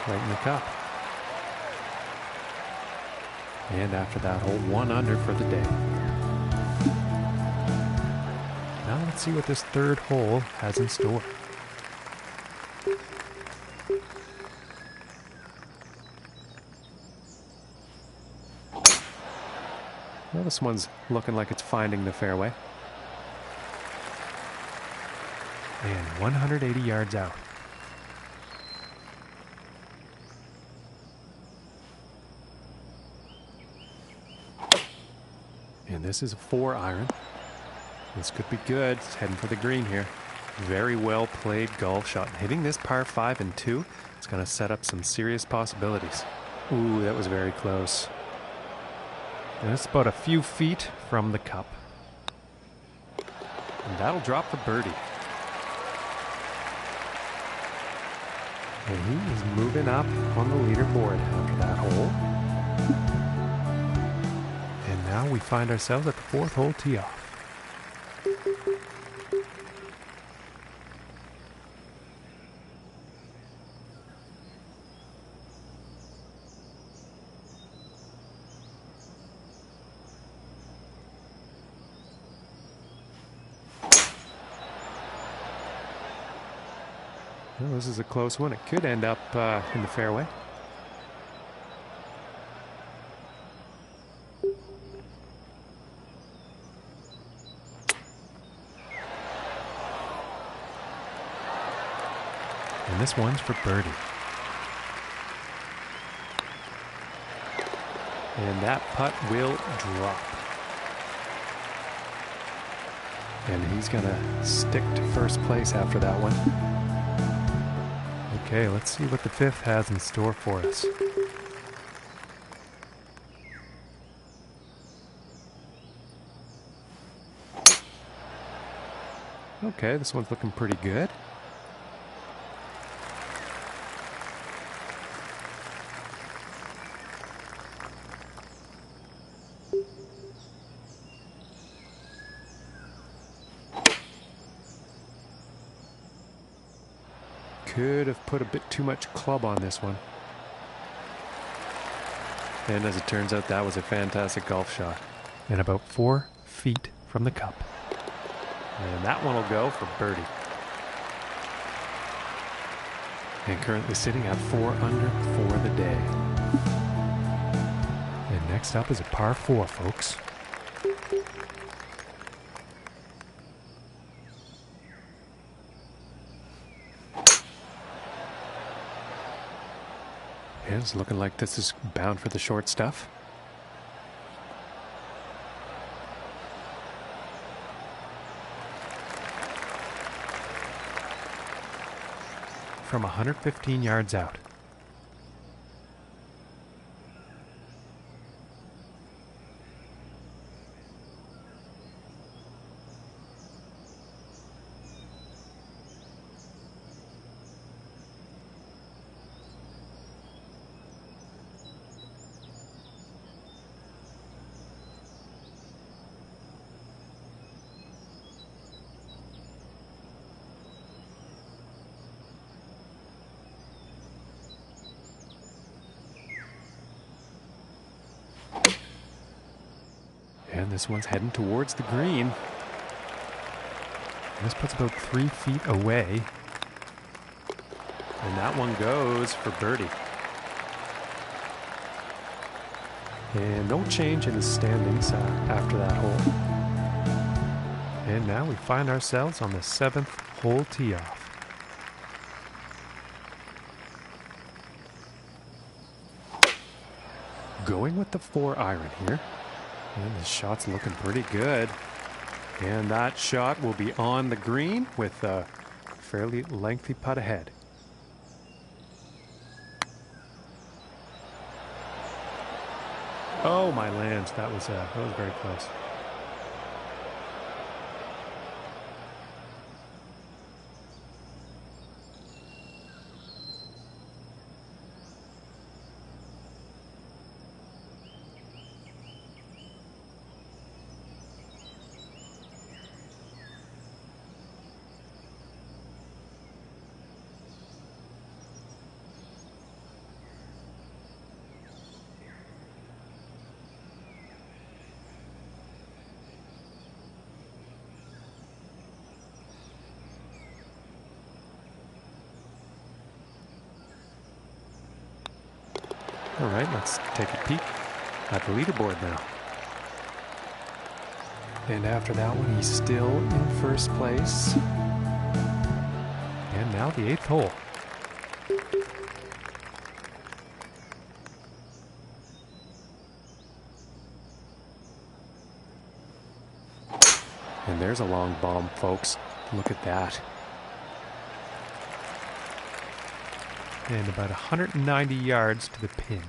right in the cup. And after that hole, 1 under for the day. Now let's see what this third hole has in store. Well, this one's looking like it's finding the fairway. And 180 yards out. And this is a 4-iron. This could be good. It's heading for the green here. Very well played golf shot. Hitting this par 5 and 2, it's going to set up some serious possibilities. Ooh, that was very close. And it's about a few feet from the cup. And that'll drop the birdie. And he is moving up on the leaderboard after that hole. And now we find ourselves at the 4th hole tee off. Well, this is a close one. It could end up in the fairway. And this one's for birdie. And that putt will drop. And he's going to stick to first place after that one. Okay, let's see what the 5th has in store for us. Okay, this one's looking pretty good. Could have put a bit too much club on this one. And as it turns out, that was a fantastic golf shot. And about 4 feet from the cup. And that one will go for birdie. And currently sitting at 4 under for the day. And next up is a par 4, folks. And it's looking like this is bound for the short stuff. From 115 yards out. And this one's heading towards the green. And this puts about 3 feet away. And that one goes for birdie. And no change in the standings after that hole. And now we find ourselves on the 7th hole tee off. Going with the 4-iron here. And the shot's looking pretty good. And that shot will be on the green with a fairly lengthy putt ahead. Oh my lands, that was very close. All right, let's take a peek at the leaderboard now. And after that one, he's still in first place. And now the 8th hole. And there's a long bomb, folks. Look at that. And about 190 yards to the pin.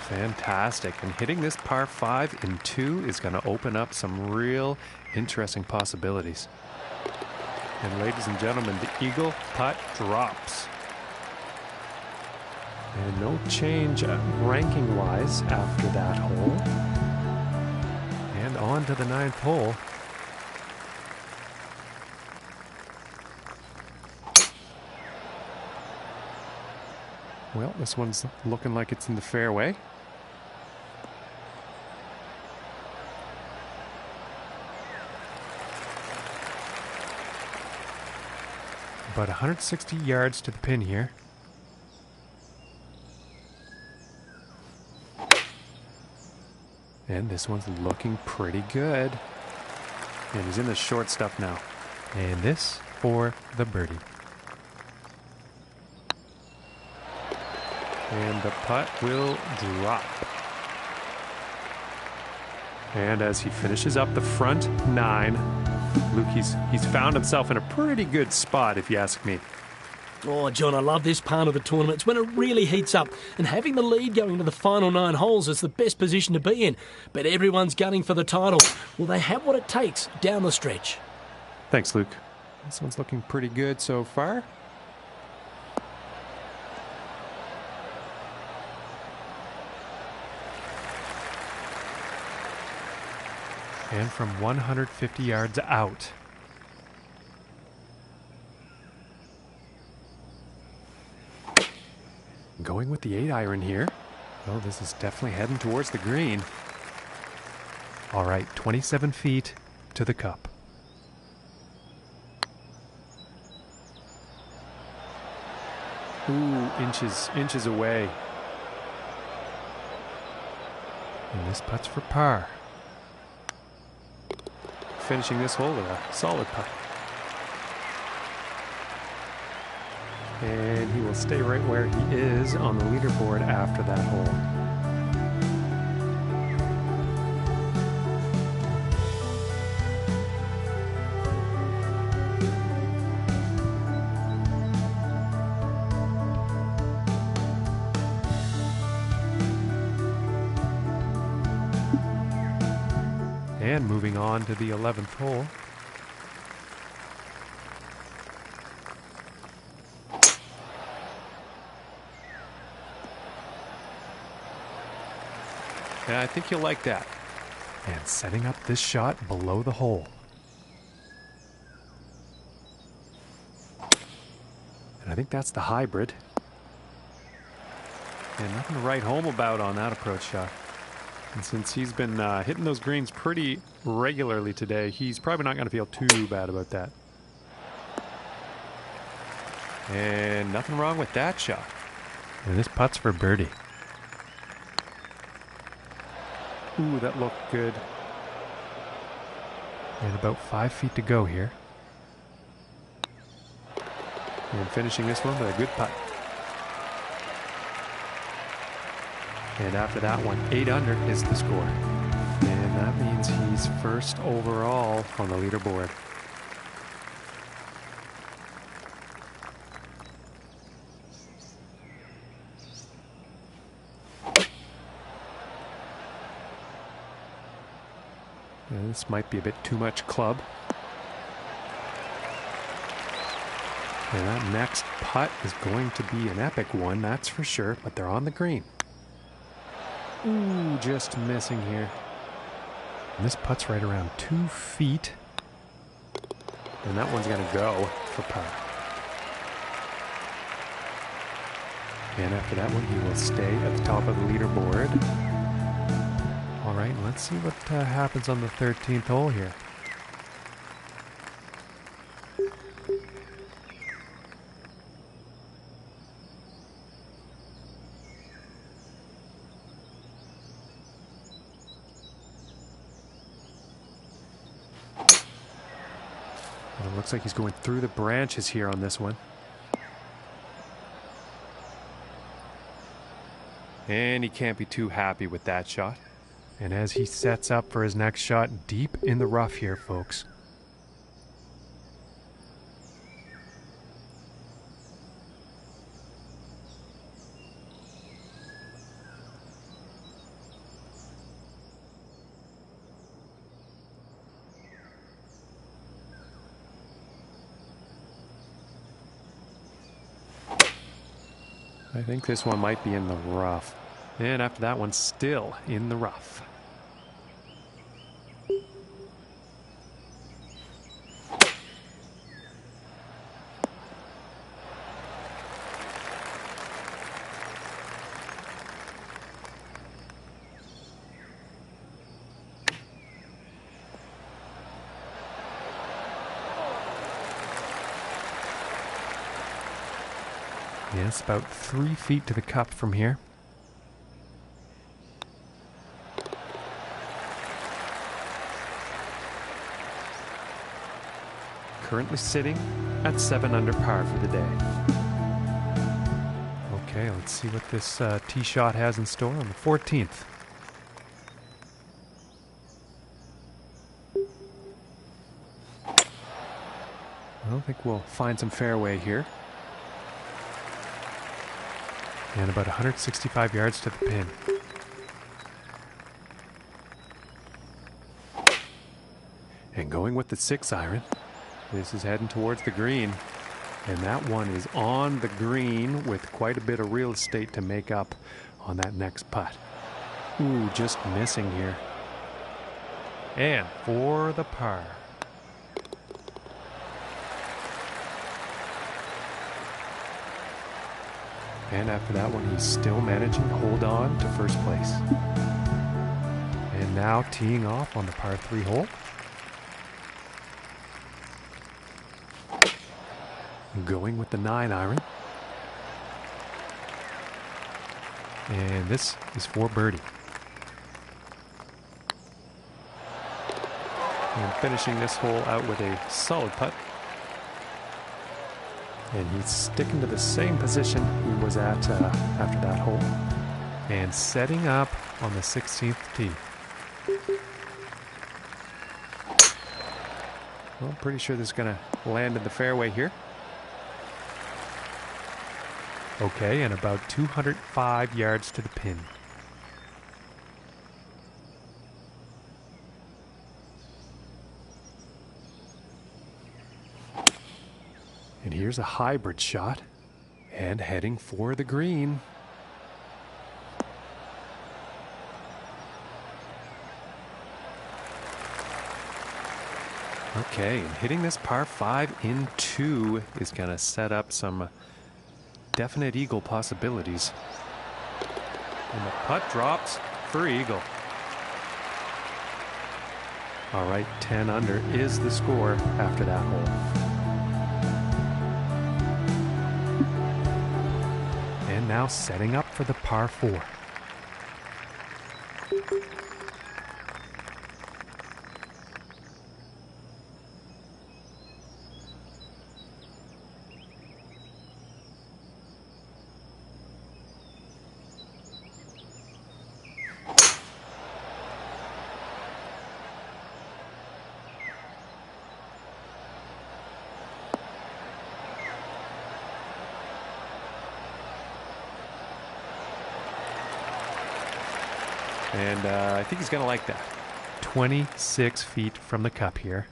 Fantastic. And hitting this par 5 in 2 is going to open up some real interesting possibilities. And ladies and gentlemen, the eagle putt drops. And no change ranking-wise after that hole. And on to the 9th hole. Well, this one's looking like it's in the fairway. About 160 yards to the pin here. And this one's looking pretty good. And he's in the short stuff now. And this for the birdie. And the putt will drop. And as he finishes up the front 9, Luke, he's found himself in a pretty good spot, if you ask me. Oh, John, I love this part of the tournament. It's when it really heats up, and having the lead going to the final 9 holes is the best position to be in. But everyone's gunning for the title. Will they have what it takes down the stretch? Thanks, Luke. This one's looking pretty good so far. And from 150 yards out. Going with the 8-iron here. Oh, this is definitely heading towards the green. All right, 27 feet to the cup. Ooh, inches away. And this putt's for par. Finishing this hole with a solid putt. And he will stay right where he is on the leaderboard after that hole. And moving on to the 11th hole. Yeah, I think you'll like that. And setting up this shot below the hole. And I think that's the hybrid. And nothing to write home about on that approach shot. And since he's been hitting those greens pretty regularly today, he's probably not going to feel too bad about that. And nothing wrong with that shot. And this putt's for birdie. Ooh, that looked good. And about 5 feet to go here. And finishing this one with a good putt. And after that one, 8 under is the score. And that means he's first overall on the leaderboard. And this might be a bit too much club. And that next putt is going to be an epic one, that's for sure, but they're on the green. Ooh, just missing here. And this putt's right around 2 feet. And that one's going to go for par. And after that one, he will stay at the top of the leaderboard. All right, let's see what happens on the 13th hole here. And it looks like he's going through the branches here on this one. And he can't be too happy with that shot. And as he sets up for his next shot, deep in the rough here, folks. I think this one might be in the rough. And after that one, still in the rough. Yes, about 3 feet to the cup from here. Currently sitting at 7 under par for the day. Okay, let's see what this tee shot has in store on the 14th. I think we'll find some fairway here. And about 165 yards to the pin. And going with the 6 iron. This is heading towards the green. And that one is on the green with quite a bit of real estate to make up on that next putt. Ooh, just missing here. And for the par. And after that one, he's still managing to hold on to first place. And now teeing off on the par 3 hole. Going with the 9 iron. And this is for birdie. And finishing this hole out with a solid putt. And he's sticking to the same position he was at after that hole. And setting up on the 16th tee. Well, I'm pretty sure this is going to land in the fairway here. Okay, and about 205 yards to the pin. And here's a hybrid shot. And heading for the green. Okay, and hitting this par 5 in 2 is going to set up some definite eagle possibilities. And the putt drops for eagle. All right, 10 under is the score after that hole. And now setting up for the par 4. And I think he's going to like that. 26 feet from the cup here.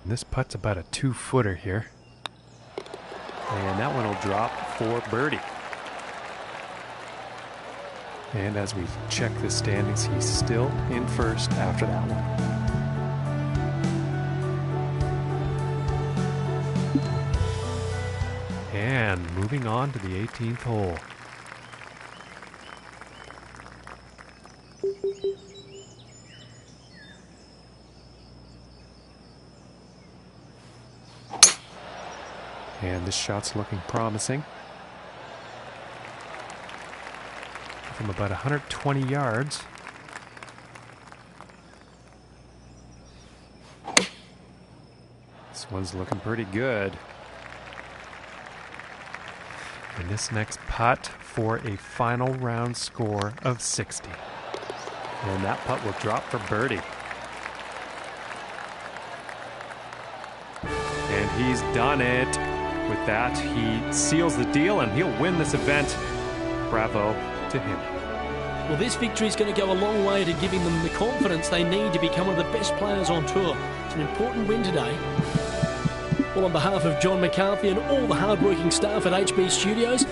And this putt's about a 2-footer here. And that one will drop for birdie. And as we check the standings, he's still in first after that one. And moving on to the 18th hole. And this shot's looking promising. From about 120 yards. This one's looking pretty good. And this next putt for a final round score of 60. And that putt will drop for birdie. And he's done it. With that, he seals the deal and he'll win this event. Bravo to him. Well, this victory is going to go a long way to giving them the confidence they need to become one of the best players on tour. It's an important win today. Well, on behalf of John McCarthy and all the hard-working staff at HB Studios,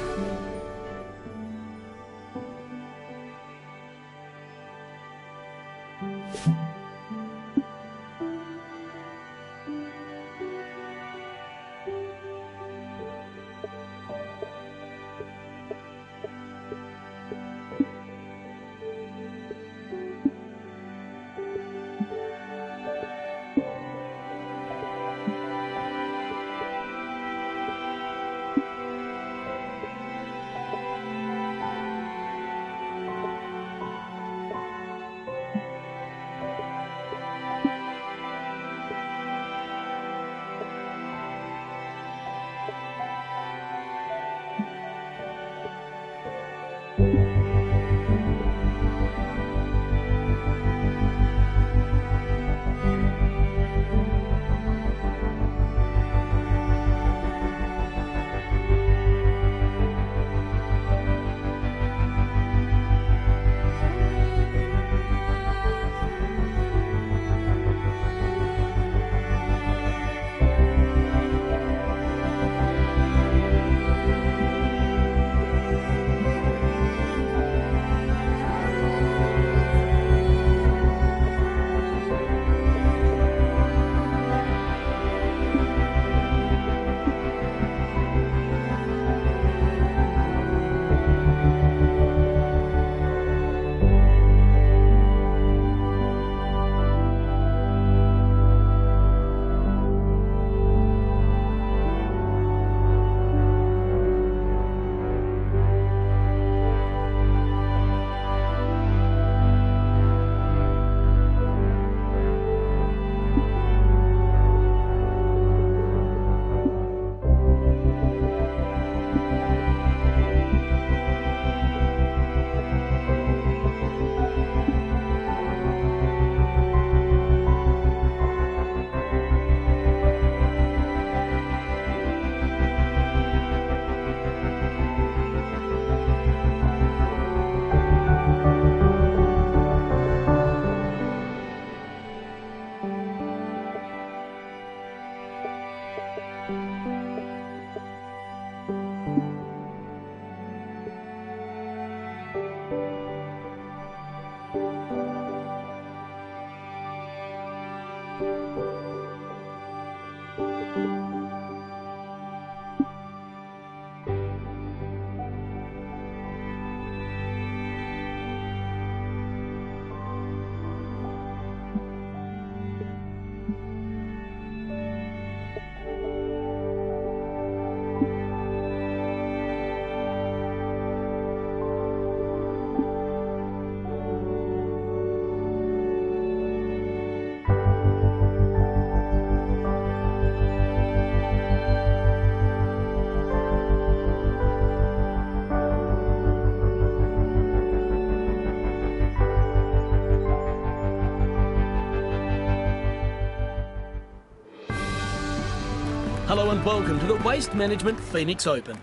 hello and welcome to the Waste Management Phoenix Open.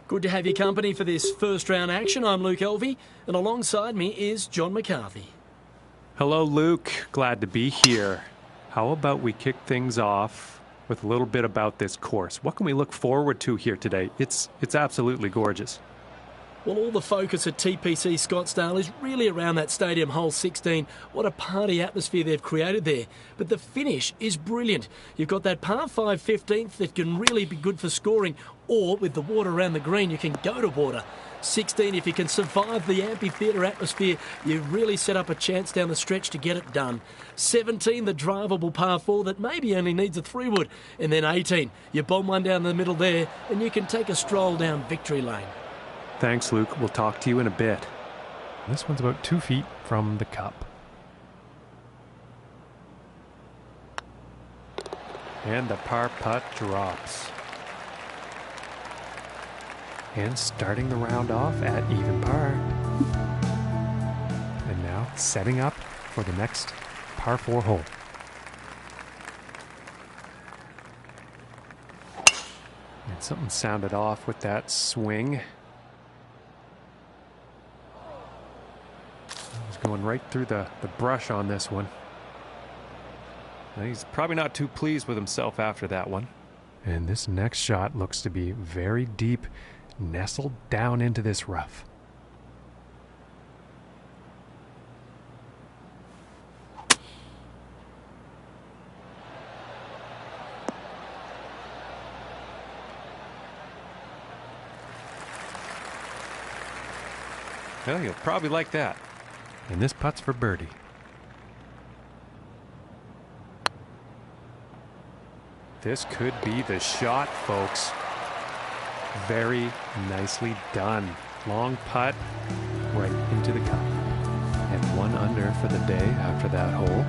Good to have your company for this first round action. I'm Luke Elvey, and alongside me is John McCarthy. Hello, Luke. Glad to be here. How about we kick things off with a little bit about this course? What can we look forward to here today? It's absolutely gorgeous. Well, all the focus at TPC Scottsdale is really around that stadium hole 16. What a party atmosphere they've created there. But the finish is brilliant. You've got that par 5 15th that can really be good for scoring, or with the water around the green, you can go to water. 16, if you can survive the amphitheatre atmosphere, you really set up a chance down the stretch to get it done. 17, the drivable par 4 that maybe only needs a 3-wood. And then 18, you bomb one down the middle there, and you can take a stroll down victory lane. Thanks, Luke. We'll talk to you in a bit. This one's about 2 feet from the cup. And the par putt drops. And starting the round off at even par. And now setting up for the next par 4 hole. And something sounded off with that swing. He's going right through the brush on this one. Now he's probably not too pleased with himself after that one. And this next shot looks to be very deep, nestled down into this rough. Well, you'll probably like that. And this putt's for birdie. This could be the shot, folks. Very nicely done. Long putt right into the cup. And 1 under for the day after that hole.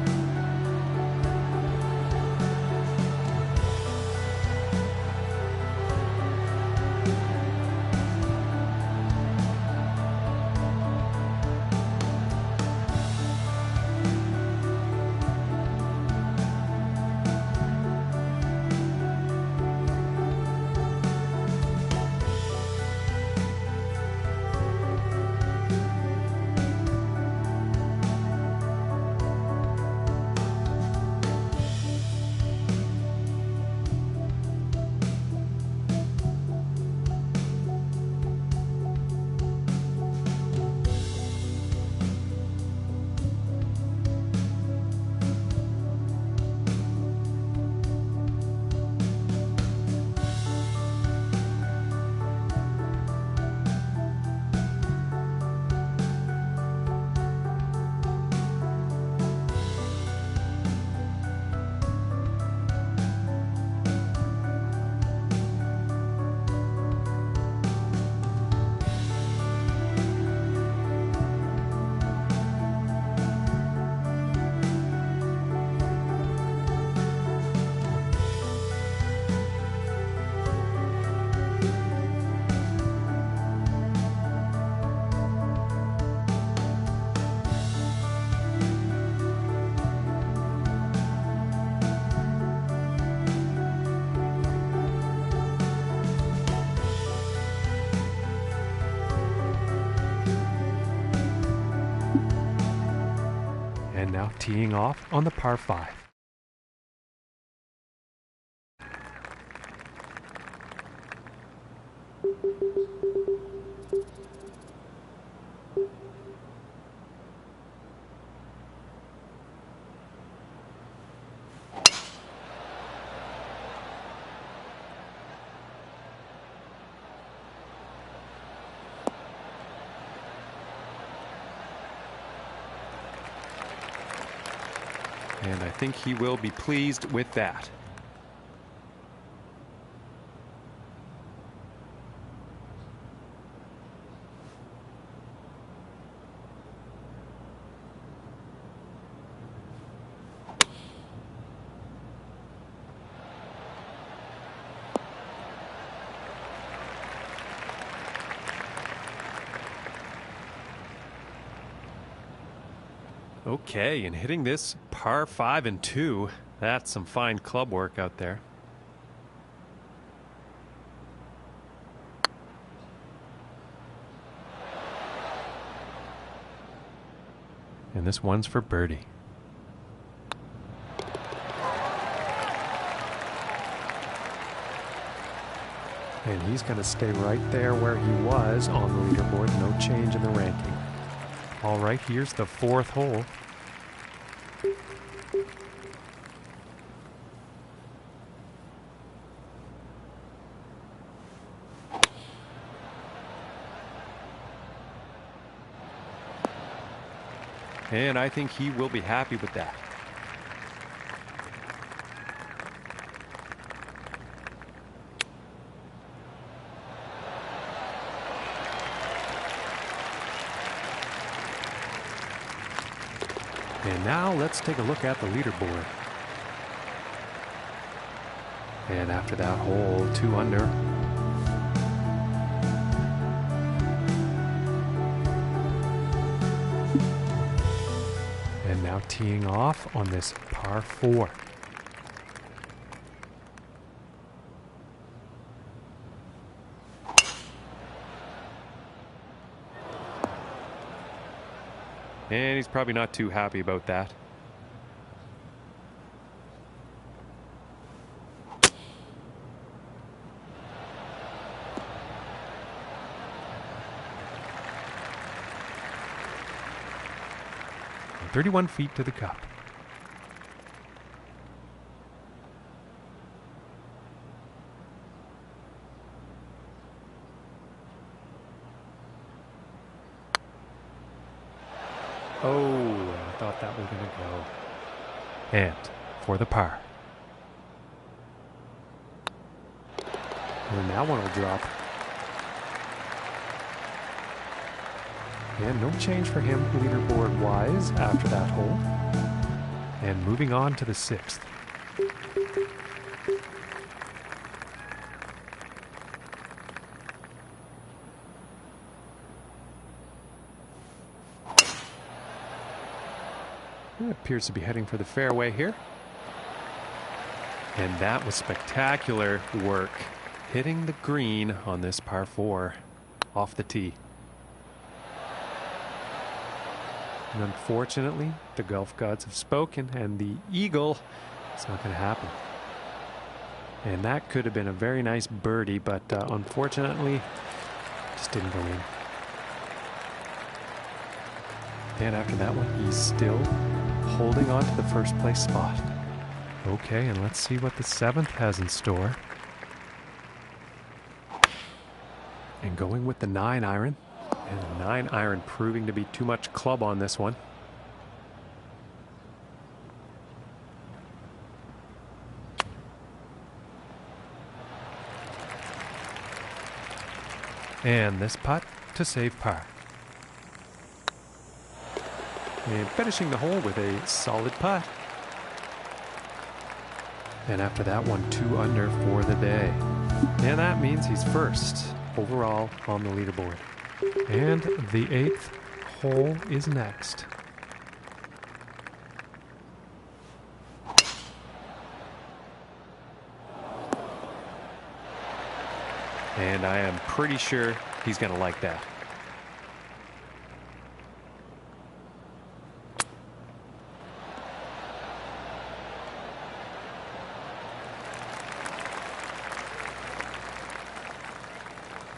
And now teeing off on the par 5. And I think he will be pleased with that. Okay, and hitting this par 5 and 2, that's some fine club work out there. And this one's for birdie. And he's going to stay right there where he was on the leaderboard, no change in the ranking. All right, here's the 4th hole. And I think he will be happy with that. And now let's take a look at the leaderboard. And after that hole, 2 under. And now teeing off on this par 4. And he's probably not too happy about that. And 31 feet to the cup. Oh, I thought that was going to go. And for the par. And that one will drop. And no change for him leaderboard-wise after that hole. And moving on to the 6th. It appears to be heading for the fairway here. And that was spectacular work, hitting the green on this par 4 off the tee. And unfortunately, the golf gods have spoken, and the eagle is not going to happen. And that could have been a very nice birdie, but unfortunately, just didn't go in. And after that one, he's still holding on to the first place spot. Okay, and let's see what the 7th has in store. And going with the 9 iron. And the 9 iron proving to be too much club on this one. And this putt to save par. And finishing the hole with a solid putt. And after that one, 2 under for the day. And that means he's first overall on the leaderboard. And the 8th hole is next. And I am pretty sure he's going to like that.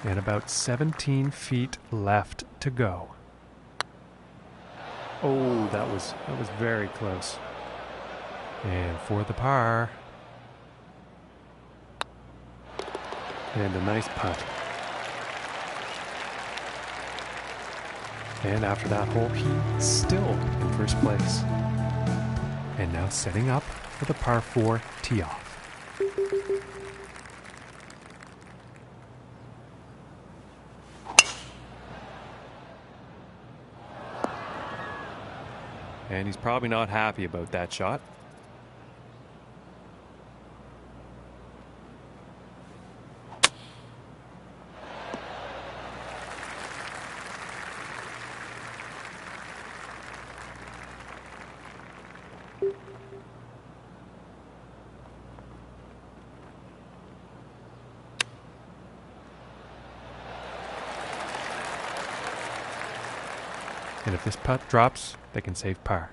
And about 17 feet left to go. Oh, that was very close. And for the par. And a nice putt. And after that hole, he's still in first place. And now setting up for the par 4 tee off. And he's probably not happy about that shot. And if this putt drops, they can save par.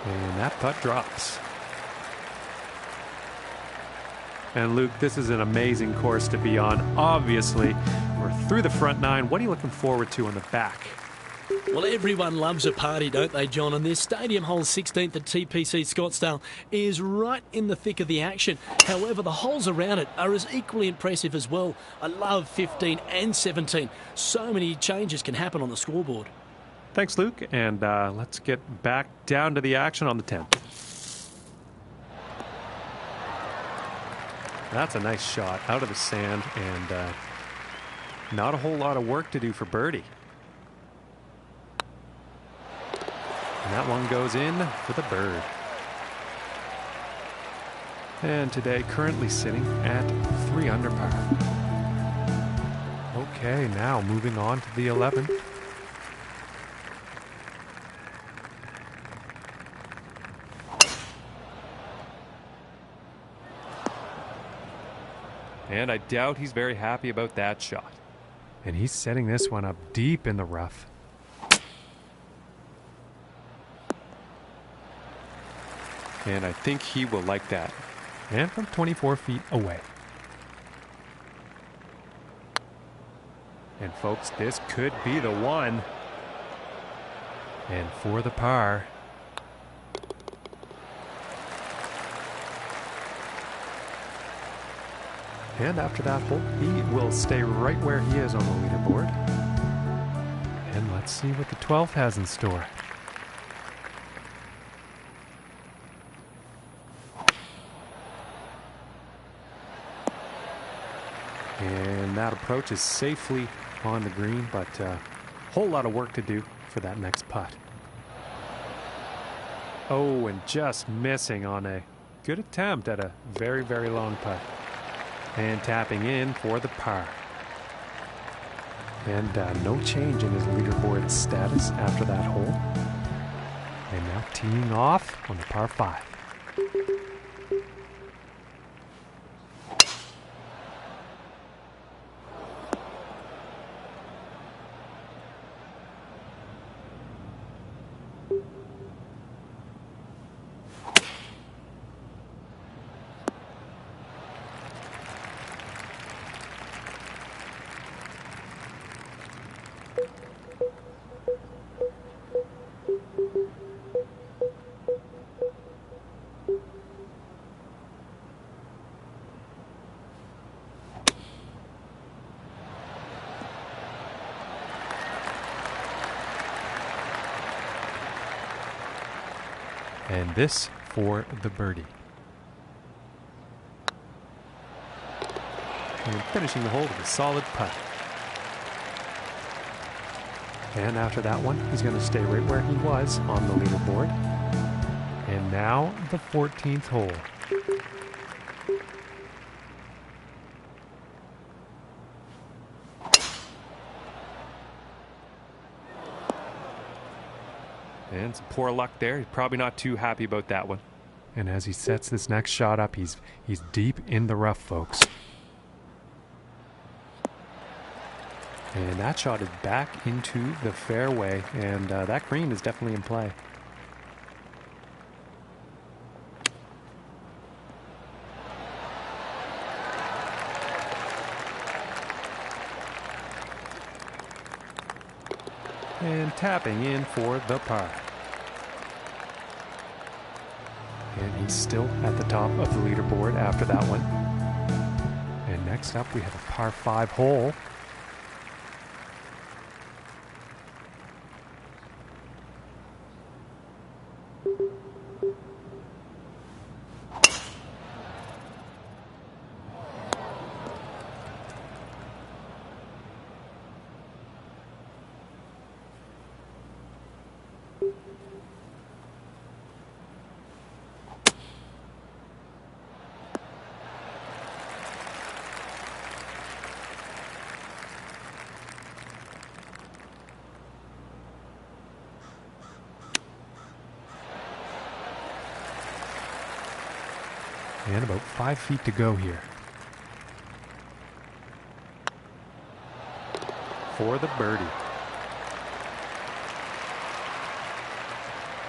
And that putt drops. And Luke, this is an amazing course to be on. Obviously, we're through the front 9. What are you looking forward to on the back? Well, everyone loves a party, don't they, John? And this stadium hole 16th at TPC Scottsdale is right in the thick of the action. However, the holes around it are as equally impressive as well. I love 15 and 17. So many changes can happen on the scoreboard. Thanks, Luke. And let's get back down to the action on the 10th. That's a nice shot out of the sand, and not a whole lot of work to do for birdie. And that one goes in for the bird. And today currently sitting at 3 under par. Okay, now moving on to the 11th. And I doubt he's very happy about that shot. And he's setting this one up deep in the rough. And I think he will like that. And from 24 feet away. And folks, this could be the one. And for the par. And after that hole, he will stay right where he is on the leaderboard. And let's see what the 12th has in store. And that approach is safely on the green, but a whole lot of work to do for that next putt. Oh, and just missing on a good attempt at a very, very long putt. And tapping in for the par. And no change in his leaderboard status after that hole. And now teeing off on the par 5. And this for the birdie. And finishing the hole with a solid putt. And after that one, he's going to stay right where he was on the leaderboard. And now the 14th hole. And some poor luck there. He's probably not too happy about that one. And as he sets this next shot up, he's deep in the rough, folks. And that shot is back into the fairway, and that green is definitely in play. And tapping in for the par. And he's still at the top of the leaderboard after that one. And next up we have a par 5 hole. And about 5 feet to go here. For the birdie.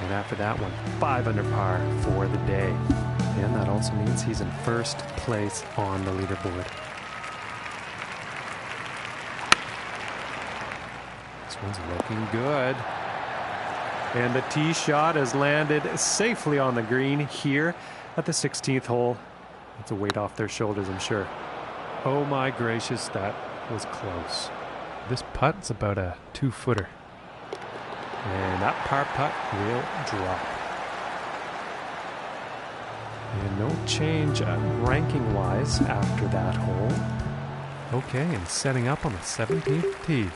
And after that one, 5 under par for the day. And that also means he's in first place on the leaderboard. It's One's looking good. And the tee shot has landed safely on the green here at the 16th hole. That's a weight off their shoulders, I'm sure. Oh my gracious, that was close. This putt's about a 2-footer. And that par putt will drop. And no change ranking-wise after that hole. Okay, and setting up on the 17th tee.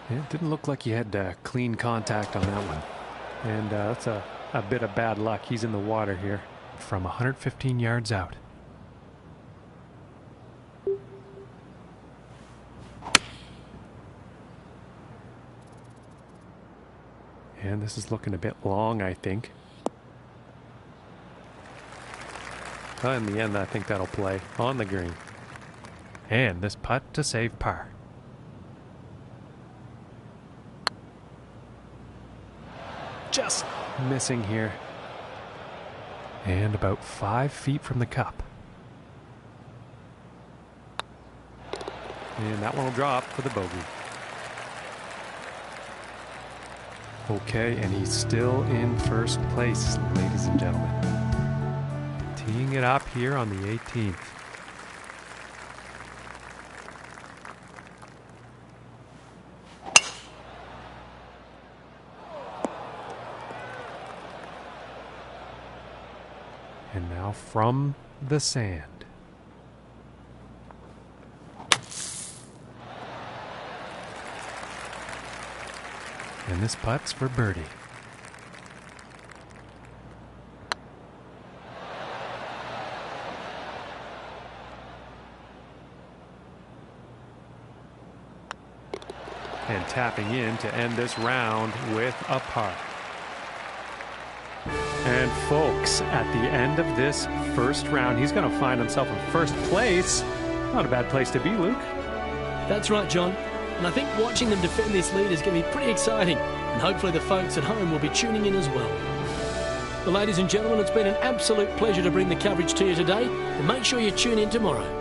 Yeah, it didn't look like he had clean contact on that one. And that's a bit of bad luck. He's in the water here from 115 yards out. And this is looking a bit long, I think. Well, in the end, I think that'll play on the green. And this putt to save par. Just missing here. And about 5 feet from the cup. And that one will drop for the bogey. Okay, and he's still in first place, ladies and gentlemen. Teeing it up here on the 18th. And now from the sand. And this putt's for birdie. And tapping in to end this round with a par. And folks, at the end of this first round, he's going to find himself in first place. Not a bad place to be, Luke. That's right, John. And I think watching them defend this lead is going to be pretty exciting. And hopefully the folks at home will be tuning in as well. Well, ladies and gentlemen, it's been an absolute pleasure to bring the coverage to you today. And make sure you tune in tomorrow.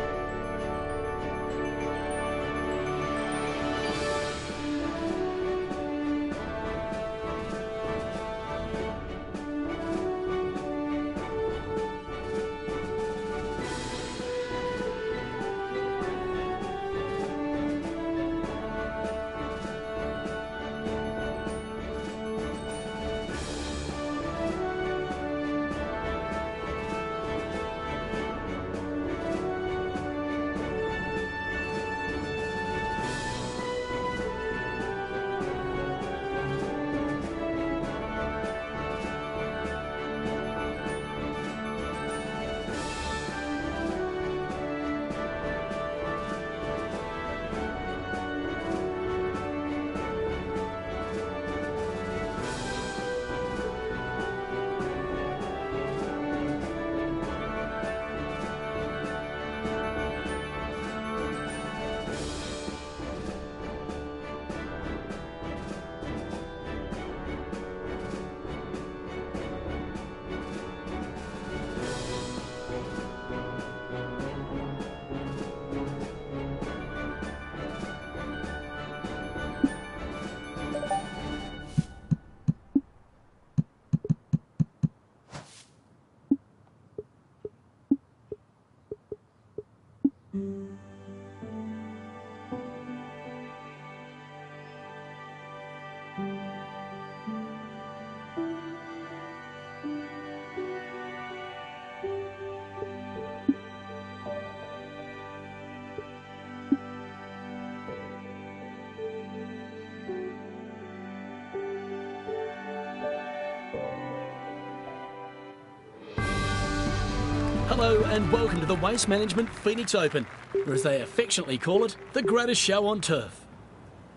Hello and welcome to the Waste Management Phoenix Open, or as they affectionately call it, the greatest show on turf.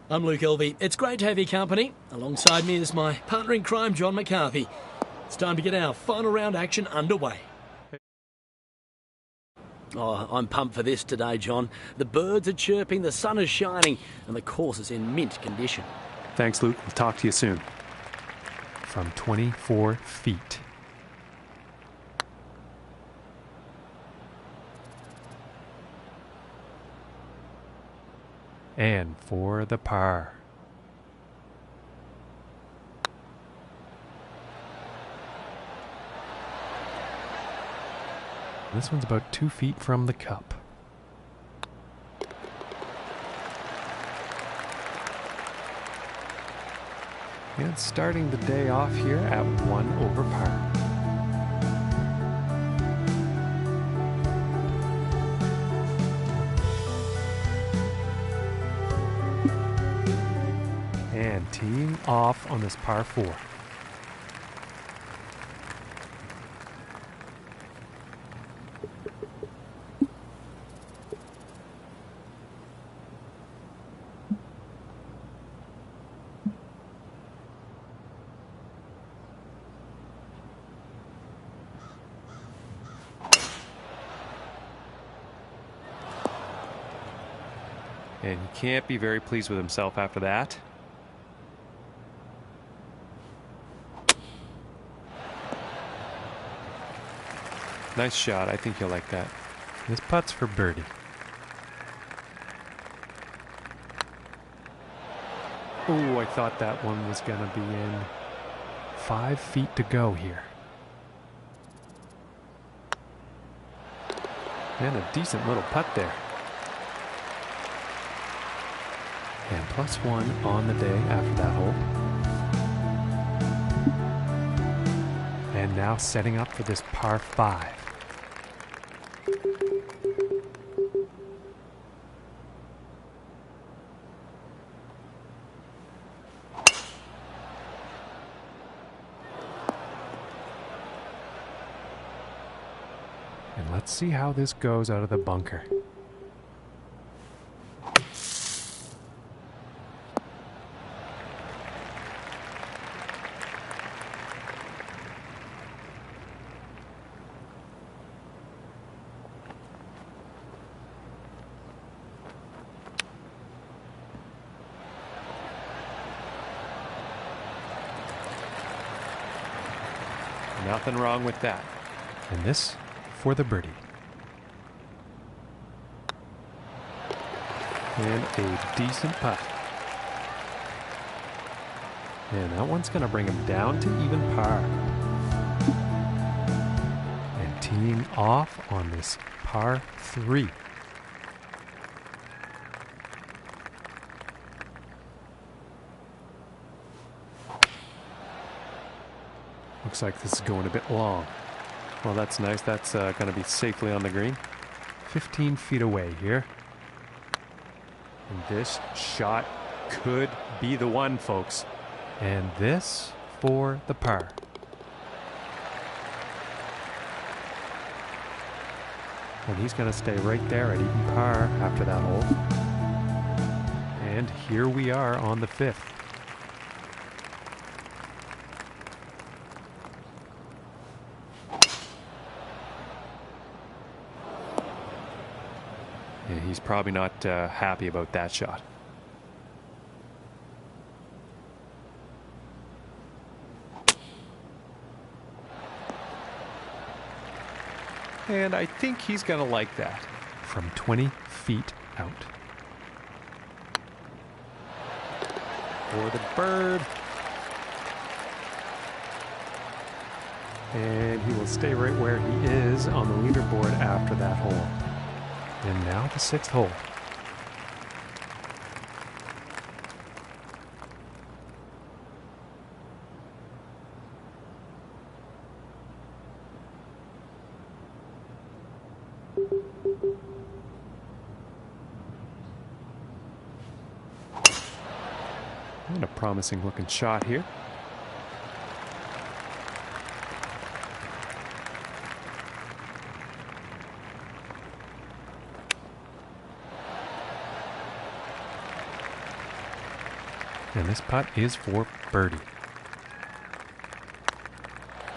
I'm Luke Elvey. It's great to have your company. Alongside me is my partner in crime, John McCarthy. It's time to get our final round action underway. Oh, I'm pumped for this today, John. The birds are chirping, the sun is shining, and the course is in mint condition. Thanks, Luke. We'll talk to you soon. From 24 feet. And for the par. This one's about 2 feet from the cup. And starting the day off here at 1 over par. And teeing off on this par 4. And he can't be very pleased with himself after that. Nice shot. I think you'll like that. This putt's for birdie. Oh, I thought that one was going to be in. 5 feet to go here. And a decent little putt there. And +1 on the day after that hole. And now setting up for this par 5. And let's see how this goes out of the bunker. Nothing wrong with that. And this for the birdie. And a decent putt. And that one's going to bring him down to even par. And teeing off on this par 3. Looks like this is going a bit long. Well, that's nice. That's going to be safely on the green. 15 feet away here. And this shot could be the one, folks. And this for the par. And he's going to stay right there at even par after that hole. And here we are on the 5th. Yeah, he's probably not happy about that shot. And I think he's going to like that. From 20 feet out. For the bird. And he will stay right where he is on the leaderboard after that hole. And now the 6th hole. And a promising looking shot here. And this putt is for birdie.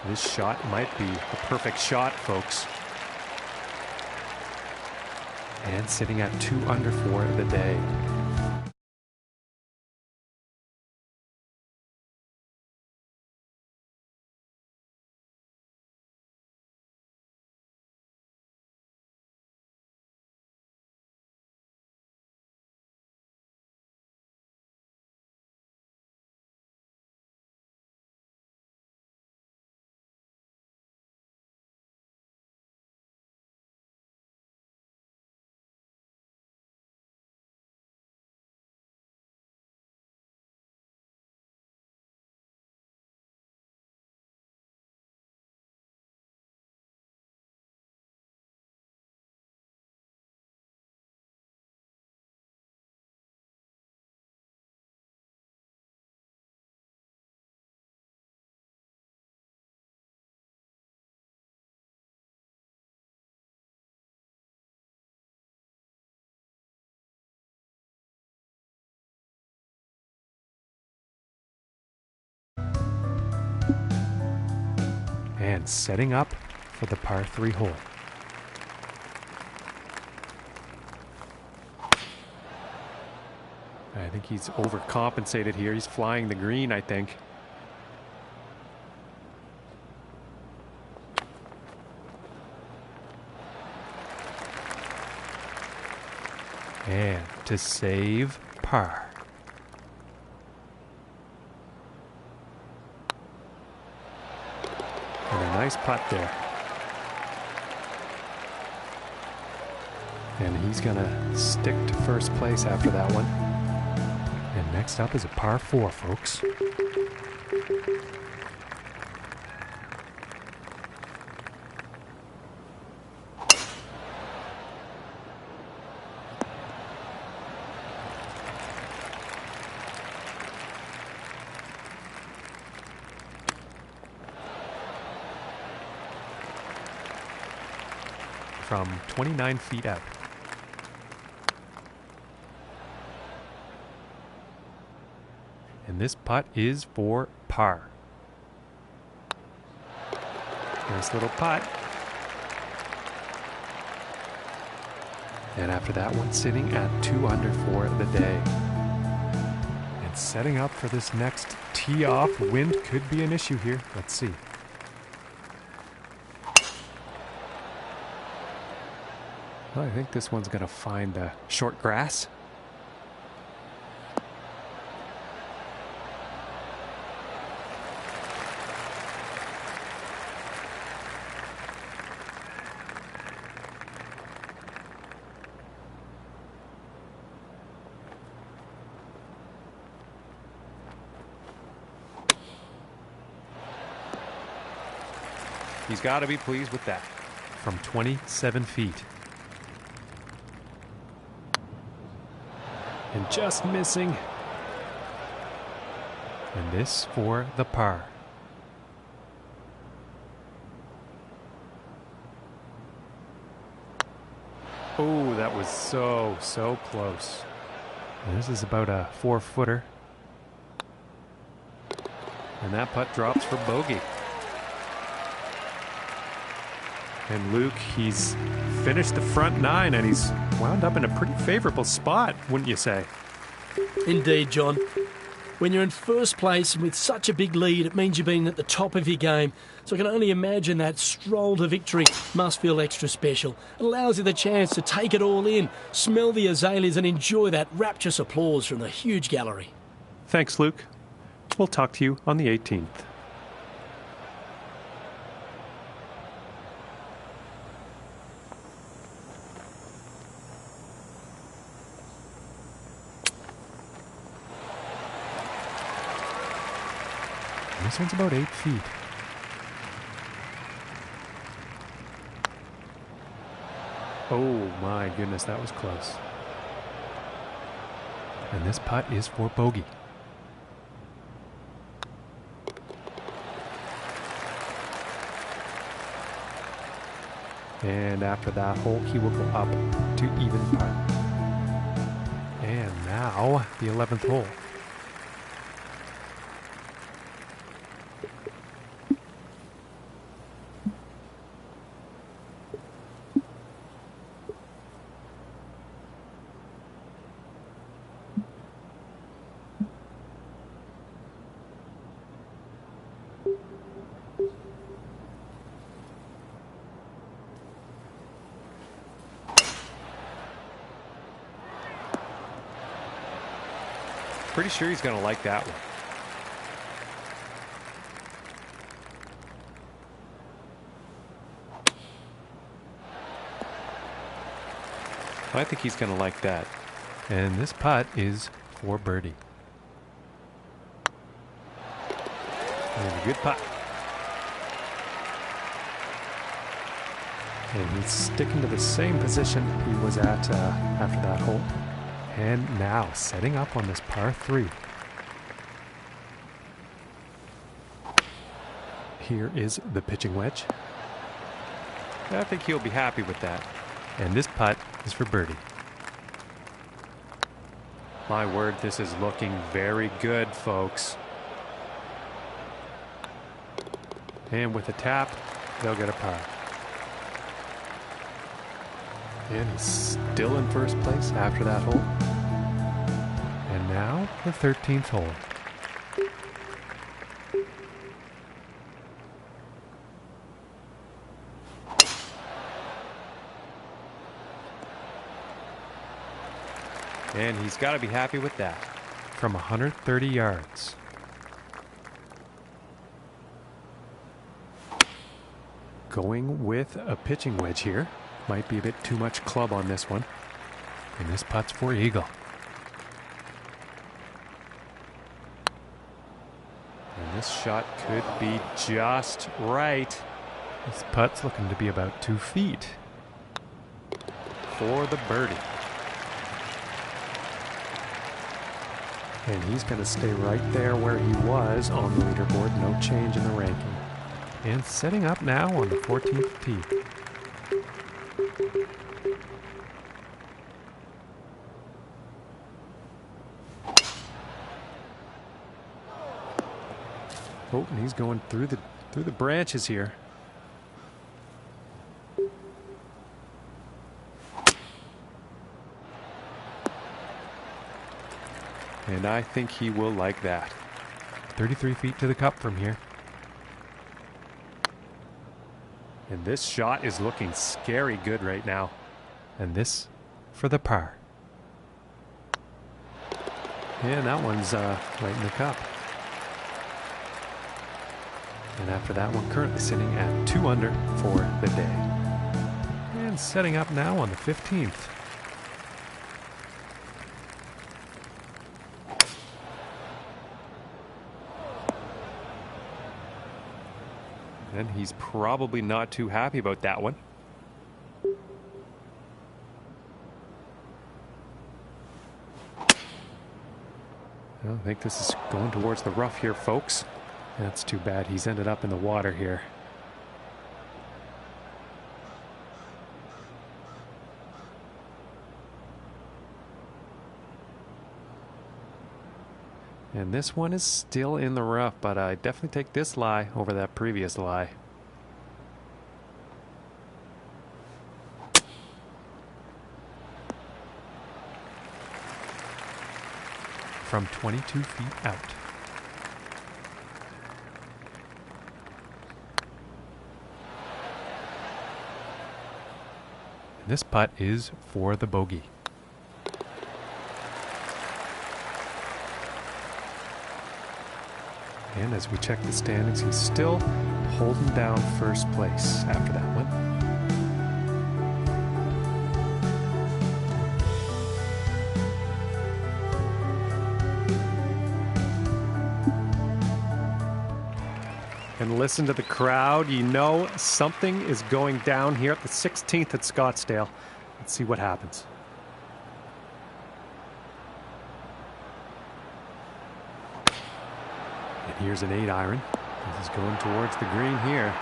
This shot might be the perfect shot, folks. And sitting at 2 under for the day. And setting up for the par 3 hole. I think he's overcompensated here. He's flying the green, I think. And to save par. And a nice putt there. And he's going to stick to first place after that one. And next up is a par 4, folks. From 29 feet out. And this putt is for par. Nice little putt. And after that one, sitting at 2 under for the day. And setting up for this next tee off. Wind could be an issue here. Let's see. Well, I think this one's going to find the short grass. He's got to be pleased with that. From 27 feet. And just missing. And this for the par. Oh, that was so close. And this is about a 4-footer. And that putt drops for bogey. And Luke, he's finished the front 9 and he's wound up in a pretty favorable spot, wouldn't you say? Indeed, John. When you're in first place and with such a big lead, it means you've been at the top of your game. So I can only imagine that stroll to victory must feel extra special. It allows you the chance to take it all in, smell the azaleas and enjoy that rapturous applause from the huge gallery. Thanks, Luke. We'll talk to you on the 18th. This one's about 8 feet. Oh my goodness, that was close. And this putt is for bogey. And after that hole, he will go up to even par. And now the 11th hole. Pretty sure he's going to like that one. I think he's going to like that. And this putt is for birdie. And a good putt. And he's sticking to the same position he was at after that hole. And now setting up on this par 3. Here is the pitching wedge. I think he'll be happy with that. And this putt is for birdie. My word, this is looking very good, folks. And with a tap, they'll get a par. And he's still in first place after that hole. And now the 13th hole. And he's got to be happy with that. From 130 yards. Going with a pitching wedge here. Might be a bit too much club on this one. And this putt's for eagle. And this shot could be just right. This putt's looking to be about 2 feet. For the birdie. And he's going to stay right there where he was on the leaderboard. No change in the ranking. And setting up now on the 14th tee. Oh, and he's going through the branches here. And I think he will like that. 33 feet to the cup from here. And this shot is looking scary good right now. And this for the par. And that one's right in the cup. And after that one, currently sitting at 2 under for the day. And setting up now on the 15th. And he's probably not too happy about that one. I think this is going towards the rough here, folks. That's too bad. He's ended up in the water here. And this one is still in the rough, but I definitely take this lie over that previous lie. From 22 feet out. And this putt is for the bogey. And as we check the standings, he's still holding down first place after that one. And listen to the crowd. You know something is going down here at the 16th at Scottsdale. Let's see what happens. Here's an 8-iron. This is going towards the green here.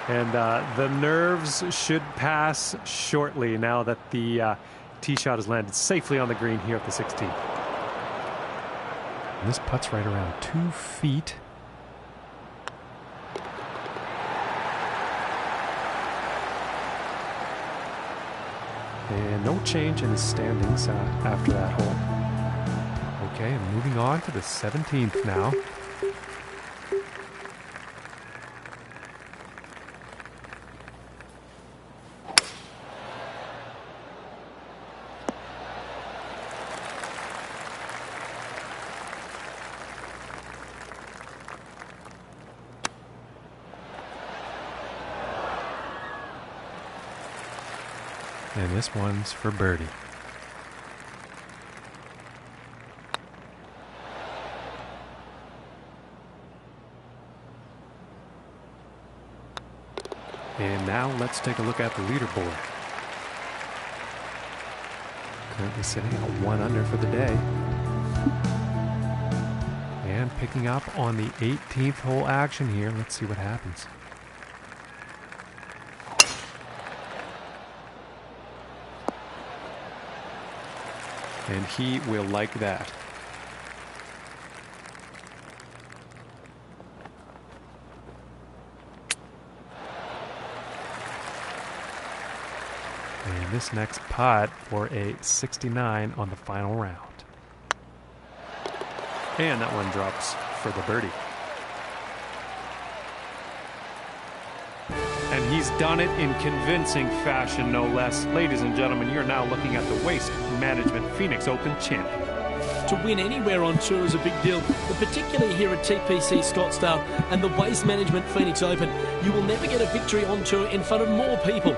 And the nerves should pass shortly now that the tee shot has landed safely on the green here at the 16th. And this putt's right around 2 feet. And no change in the standings after that hole. Okay, and moving on to the 17th now. And this one's for birdie. And now let's take a look at the leaderboard. Currently sitting at 1 under for the day. And picking up on the 18th hole action here. Let's see what happens. And he will like that. on this next putt for a 69 on the final round. And that one drops for the birdie. And he's done it in convincing fashion, no less. Ladies and gentlemen, you're now looking at the Waste Management Phoenix Open champion. To win anywhere on tour is a big deal, but particularly here at TPC Scottsdale and the Waste Management Phoenix Open, you will never get a victory on tour in front of more people.